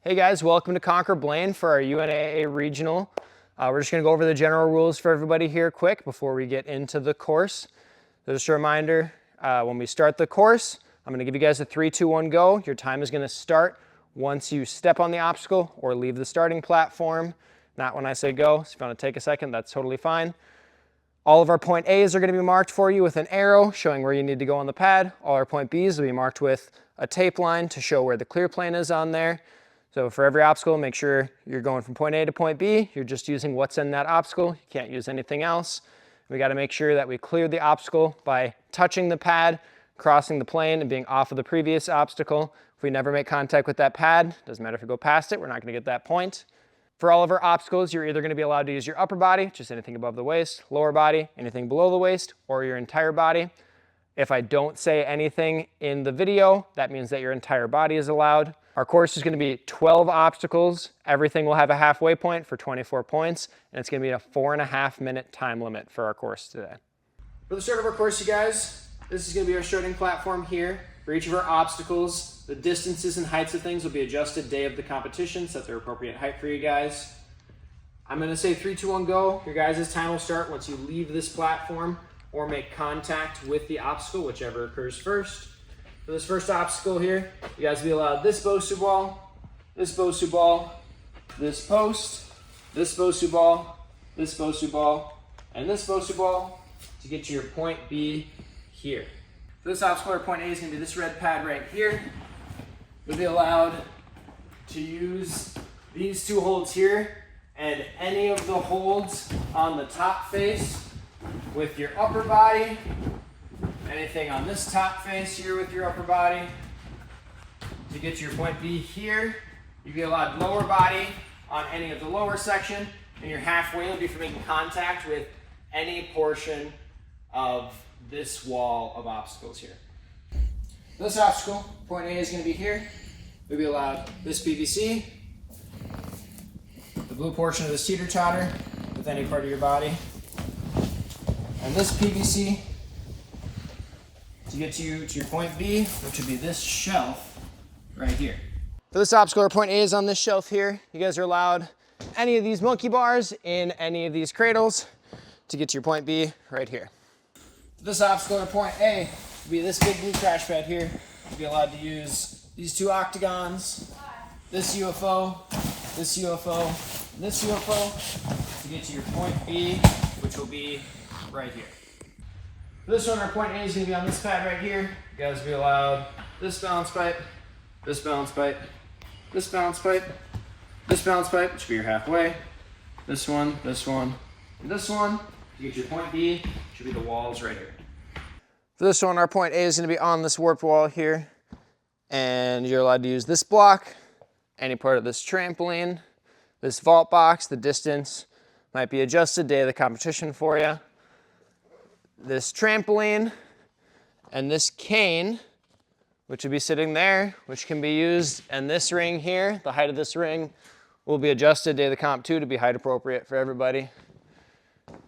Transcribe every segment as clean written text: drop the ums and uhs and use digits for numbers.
Hey guys, welcome to Conquer Blaine for our UNAA Regional. We're just going to go over the general rules for everybody here quick before we get into the course. So just a reminder, when we start the course, I'm going to give you guys a 3, 2, 1, go. Your time is going to start once you step on the obstacle or leave the starting platform, not when I say go. So if you want to take a second, that's totally fine. All of our point A's are going to be marked for you with an arrow showing where you need to go on the pad. All our point B's will be marked with a tape line to show where the clear plane is on there. So for every obstacle, make sure you're going from point A to point B. You're just using what's in that obstacle. You can't use anything else. We got to make sure that we clear the obstacle by touching the pad, crossing the plane, and being off of the previous obstacle. If we never make contact with that pad, doesn't matter if we go past it, we're not going to get that point. For all of our obstacles, you're either going to be allowed to use your upper body, just anything above the waist, lower body, anything below the waist, or your entire body. If I don't say anything in the video, that means that your entire body is allowed. Our course is going to be 12 obstacles. Everything will have a halfway point for 24 points, and it's going to be a 4.5-minute time limit for our course today. For the start of our course, you guys, this is going to be our starting platform here. For each of our obstacles, the distances and heights of things will be adjusted day of the competition, set their appropriate height for you guys. I'm going to say 3, 2, 1, go. Your guys' time will start once you leave this platform or make contact with the obstacle, whichever occurs first. For this first obstacle here, you guys will be allowed this Bosu ball, this Bosu ball, this post, this Bosu ball, this Bosu ball, and this Bosu ball to get to your point B here. For this obstacle, our point A is going to be this red pad right here. You'll be allowed to use these two holds here and any of the holds on the top face with your upper body. Anything on this top face here with your upper body. To get to your point B here, you'll be allowed lower body on any of the lower section, and your halfway will be for making contact with any portion of this wall of obstacles here. This obstacle, point A is going to be here. You'll be allowed this PVC, the blue portion of this teeter-totter with any part of your body, and this PVC to get you to your point B, which would be this shelf right here. For this obstacle, our point A is on this shelf here. You guys are allowed any of these monkey bars in any of these cradles to get to your point B right here. For this obstacle, our point A would be this big blue crash pad here. You'll be allowed to use these two octagons, this UFO, this UFO, and this UFO to get to your point B, which will be right here. For this one, our point A is going to be on this pad right here. You guys will be allowed this balance pipe, this balance pipe, this balance pipe, this balance pipe, which will be your halfway, this one, and this one. To get your point B, should be the walls right here. For this one, our point A is going to be on this warped wall here, and you're allowed to use this block, any part of this trampoline, this vault box. The distance might be adjusted day of the competition for you. This trampoline and this cane, which would be sitting there, which can be used, and this ring here, the height of this ring will be adjusted day of the comp too to be height appropriate for everybody.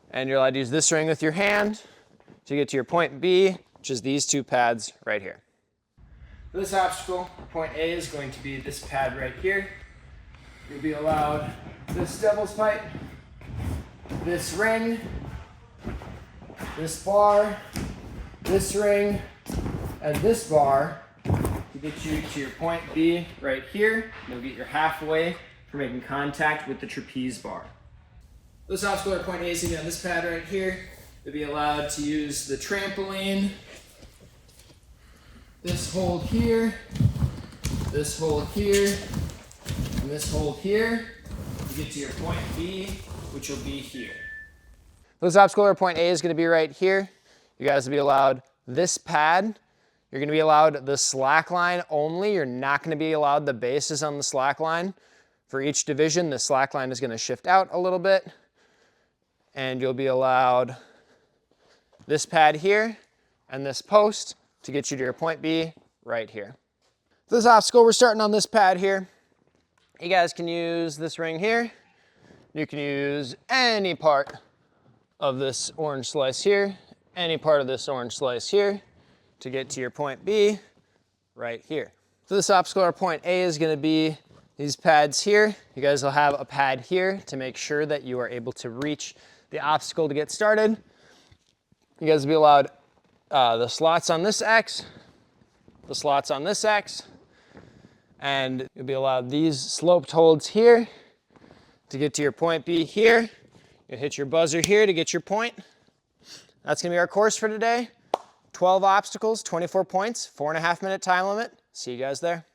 And you're allowed to use this ring with your hand to get to your point B, which is these two pads right here. For this obstacle, point A is going to be this pad right here. You'll be allowed this devil's pipe, this ring, this bar, this ring, and this bar to get you to your point B right here. You'll get your halfway for making contact with the trapeze bar. This obstacle, our point A is going to be on this pad right here. You'll be allowed to use the trampoline, this hold here, this hold here, and this hold here to get to your point B, which will be here. This obstacle, or point A, is going to be right here. You guys will be allowed this pad. You're going to be allowed the slack line only. You're not going to be allowed the bases on the slack line. For each division, the slack line is going to shift out a little bit. And you'll be allowed this pad here and this post to get you to your point B right here. For this obstacle, we're starting on this pad here. You guys can use this ring here. You can use any part of this orange slice here, any part of this orange slice here to get to your point B right here. So this obstacle, our point A, is going to be These pads here, you guys will have a pad here to make sure that you are able to reach the obstacle to get started. You guys will be allowed the slots on this X, the slots on this X, and you'll be allowed these sloped holds here to get to your point B here. You'll hit your buzzer here to get your point. That's gonna be our course for today. 12 obstacles, 24 points, 4.5 minute time limit. See you guys there.